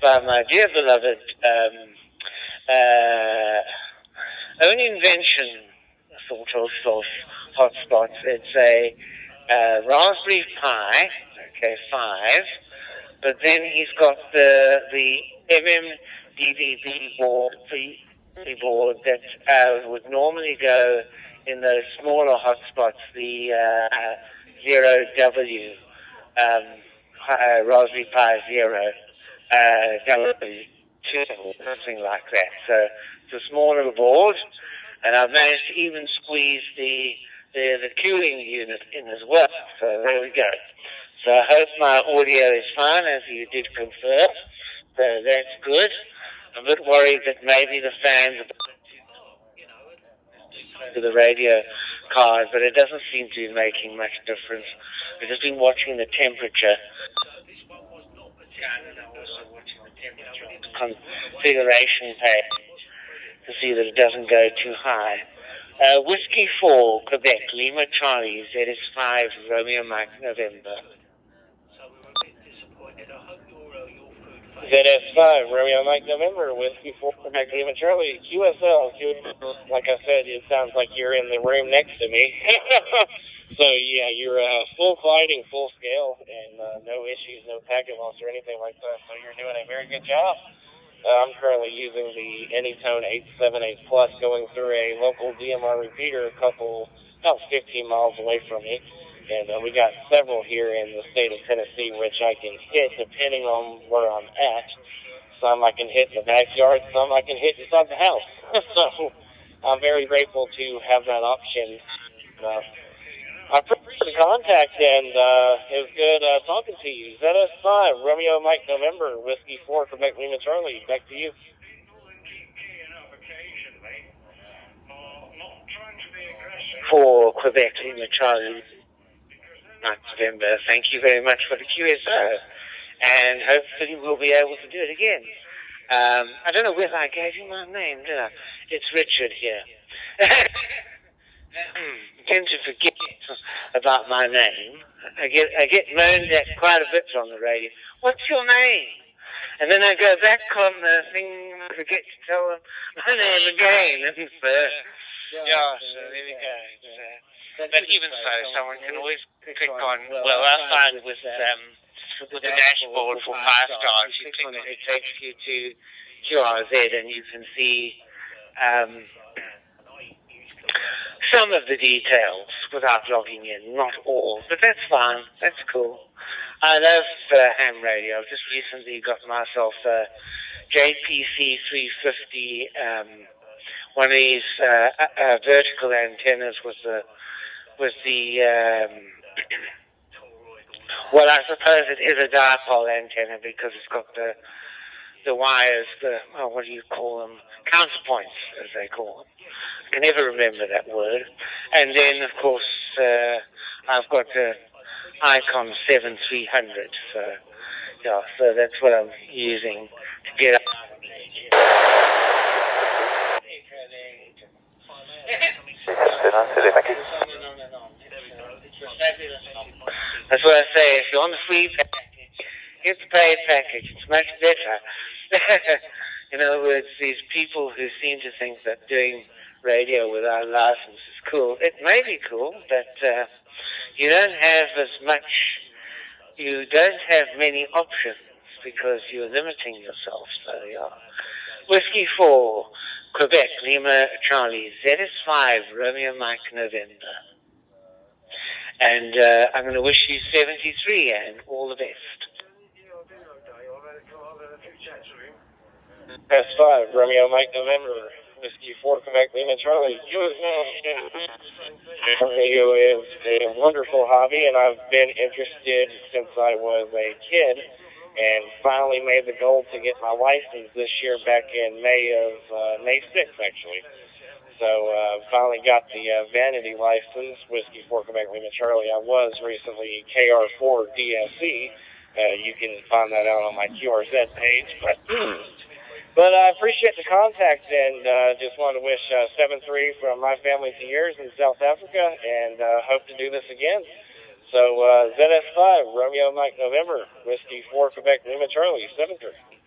by my dear beloved own invention, sort of hotspot. It's a Raspberry Pi, okay, 5, but then he's got the MMDVB board that would normally go in those smaller hotspots, the 0W Raspberry Pi 0 W2, something like that. So it's a smaller board, and I've managed to even squeeze the cooling unit in as well. So there we go. So I hope my audio is fine, as you did confirm. So that's good. I'm a bit worried that maybe the fans to the radio card, but it doesn't seem to be making much difference. I've just been watching the temperature. Configuration page to see that it doesn't go too high. Whiskey 4, Quebec, Lima Charlie, ZS5, Romeo Mike, November. ZS5, Romeo Mike, November, Whiskey 4, Quebec, Lima Charlie, QSL. Like I said, it sounds like you're in the room next to me. So, yeah, you're full flighting, full scale, and no issues, no packet loss or anything like that. So you're doing a very good job. I'm currently using the Anytone 878 Plus going through a local DMR repeater about 15 miles away from me. And we got several here in the state of Tennessee, which I can hit depending on where I'm at. Some I can hit in the backyard, some I can hit inside the house. So I'm very grateful to have that option. I appreciate the contact, and it was good talking to you. ZS5, Romeo Mike November, Whiskey 4, Quebec Lima Charlie. Back to you. For Quebec Lima Charlie, November. Thank you very much for the QSO, and hopefully we'll be able to do it again. I don't know whether I gave you my name, did I? It's Richard here. I tend to forget about my name. I get moaned at quite a bit on the radio. What's your name? And then I go back on the thing and I forget to tell them my name again. And so, so there we go. But even so, someone can always click on, well, I find with the dashboard for 5 stars, you click on it, it takes you to QRZ and you can see some of the details without logging in, not all, but that's fine, that's cool. I love ham radio. I've just recently got myself a JPC 350, one of these vertical antennas with the well, I suppose it is a dipole antenna because it's got the wires, what do you call them? Counterpoints, as they call them. I can never remember that word. And then, of course, I've got the Icon 7300. So, yeah, so that's what I'm using to get up. That's what I say. If you're on the free package, get the paid package. It's much better. In other words, these people who seem to think that doing radio without a license is cool. It may be cool, but you don't have many options because you're limiting yourself. So, yeah. Whiskey 4, Quebec, Lima, Charlie, ZS5, Romeo, Mike, November. And I'm going to wish you 73 and all the best. S5, Romeo, Mike, November, Whiskey 4, Quebec, Lima, Charlie. Radio is a wonderful hobby, and I've been interested since I was a kid, and finally made the goal to get my license this year back in May 6th, actually. So finally got the vanity license, Whiskey 4, Quebec, Lima, Charlie. I was recently KR4 DSC. You can find that out on my QRZ page, But I appreciate the contact, and just want to wish 7-3 from my family to yours in South Africa, and hope to do this again. So ZS5, Romeo Mike November, Whiskey 4 Quebec Lima Charlie, 7-3.